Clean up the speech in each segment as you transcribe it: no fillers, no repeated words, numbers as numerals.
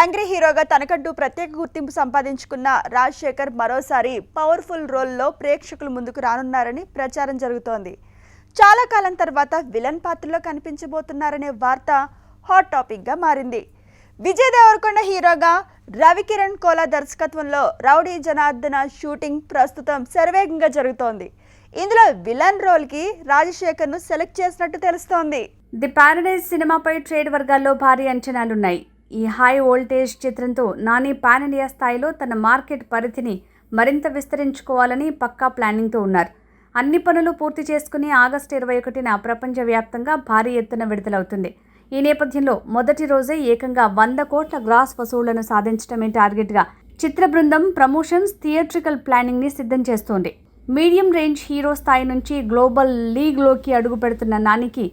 Angry హీరోగా తనకంటూ ప్రత్యేక గుర్తింపు సంపాదించుకున్న రాజశేఖర్ మరోసారి పవర్ఫుల్ రోల్లో ప్రేక్షకుల ముందుకు రానున్నారని ప్రచారం జరుగుతోంది. చాలా కాలం తర్వాత విలన్ పాత్రలో కనిపించబోతున్నారనే వార్త హాట్ టాపిక్గా మారింది. విజయ్ దేవరకొండ హీరోగా రవికిరణ్ కోలా దర్శకత్వంలో రౌడీ జనార్దన షూటింగ్ ప్రస్తుతం శరవేగంగా జరుగుతోంది. ఇందులో విలన్ రోల్కి రాజశేఖర్ను సెలెక్ట్ చేసినట్టు తెలుస్తోంది. ది పారడైజ్ సినిమాపై ట్రేడ్ వర్గాల్లో భారీ అంచనాలున్నాయి. ఈ హై వోల్టేజ్ చిత్రంతో నాని పాన్ ఇండియా స్థాయిలో తన మార్కెట్ పరిధిని మరింత విస్తరించుకోవాలని పక్కా ప్లానింగ్తో ఉన్నారు. అన్ని పనులు పూర్తి చేసుకుని ఆగస్టు 21న ప్రపంచవ్యాప్తంగా భారీ ఎత్తున విడుదలవుతుంది. ఈ నేపథ్యంలో మొదటి రోజే ఏకంగా 100 కోట్ల గ్రాస్ వసూళ్లను సాధించడమే టార్గెట్గా చిత్ర బృందం ప్రమోషన్స్, థియేట్రికల్ ప్లానింగ్ని సిద్ధం చేస్తోంది. మీడియం రేంజ్ హీరో స్థాయి నుంచి గ్లోబల్ లీగ్లోకి అడుగు పెడుతున్న నానికి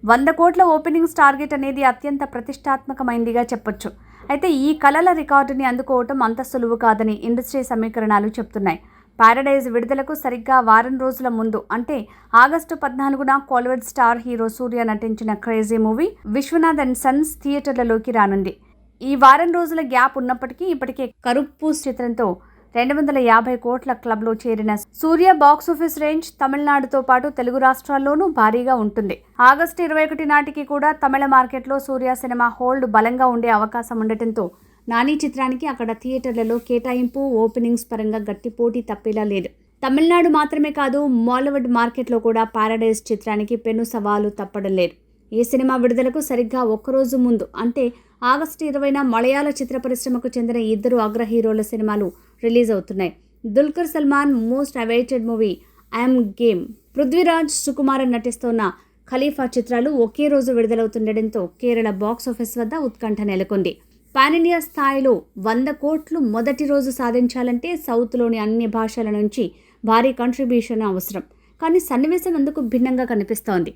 100 కోట్ల ఓపెనింగ్స్ టార్గెట్ అనేది అత్యంత ప్రతిష్టాత్మకమైందిగా చెప్పొచ్చు. అయితే ఈ కలల రికార్డుని అందుకోవటం అంత సులువు కాదని ఇండస్ట్రీ సమీకరణాలు చెప్తున్నాయి. పారడైజ్ విడుదలకు సరిగ్గా వారం రోజుల ముందు అంటే ఆగస్టు 14న కోలీవుడ్ స్టార్ హీరో సూర్య నటించిన crazy movie Vishwanath and sons థియేటర్లలోకి రానుంది. ఈ వారం రోజుల గ్యాప్ ఉన్నప్పటికీ ఇప్పటికే కరుప్పూస్ చిత్రంతో 250 కోట్ల క్లబ్లో చేరిన సూర్య బాక్సాఫీస్ రేంజ్ తమిళనాడుతో పాటు తెలుగు రాష్ట్రాల్లోనూ భారీగా ఉంటుంది. ఆగస్టు 21 నాటికి కూడా తమిళ మార్కెట్లో సూర్య సినిమా హోల్డ్ బలంగా ఉండే అవకాశం ఉండటంతో నాని చిత్రానికి అక్కడ థియేటర్లలో కేటాయింపు, ఓపెనింగ్స్ పరంగా గట్టి పోటీ తప్పేలా లేదు. తమిళనాడు మాత్రమే కాదు, మాలీవుడ్ మార్కెట్లో కూడా పారడైజ్ చిత్రానికి పెను సవాలు తప్పడం లేదు. ఈ సినిమా విడుదలకు సరిగ్గా ఒక్కరోజు ముందు అంటే ఆగస్టు 20న మలయాళ చిత్ర పరిశ్రమకు చెందిన 2 అగ్ర హీరోల సినిమాలు రిలీజ్ అవుతున్నాయి. Dulquer Salman most awaited movie I'm game, Prithviraj, Sukumaran నటిస్తున్న ఖలీఫా చిత్రాలు ఒకే రోజు విడుదలవుతుండటంతో కేరళ బాక్సాఫీస్ వద్ద ఉత్కంఠ నెలకొంది. పాన్ ఇండియా స్థాయిలో 100 కోట్లు మొదటి రోజు సాధించాలంటే సౌత్లోని అన్ని భాషల నుంచి భారీ కంట్రిబ్యూషన్ అవసరం. కానీ సన్నివేశం అందుకు భిన్నంగా కనిపిస్తోంది.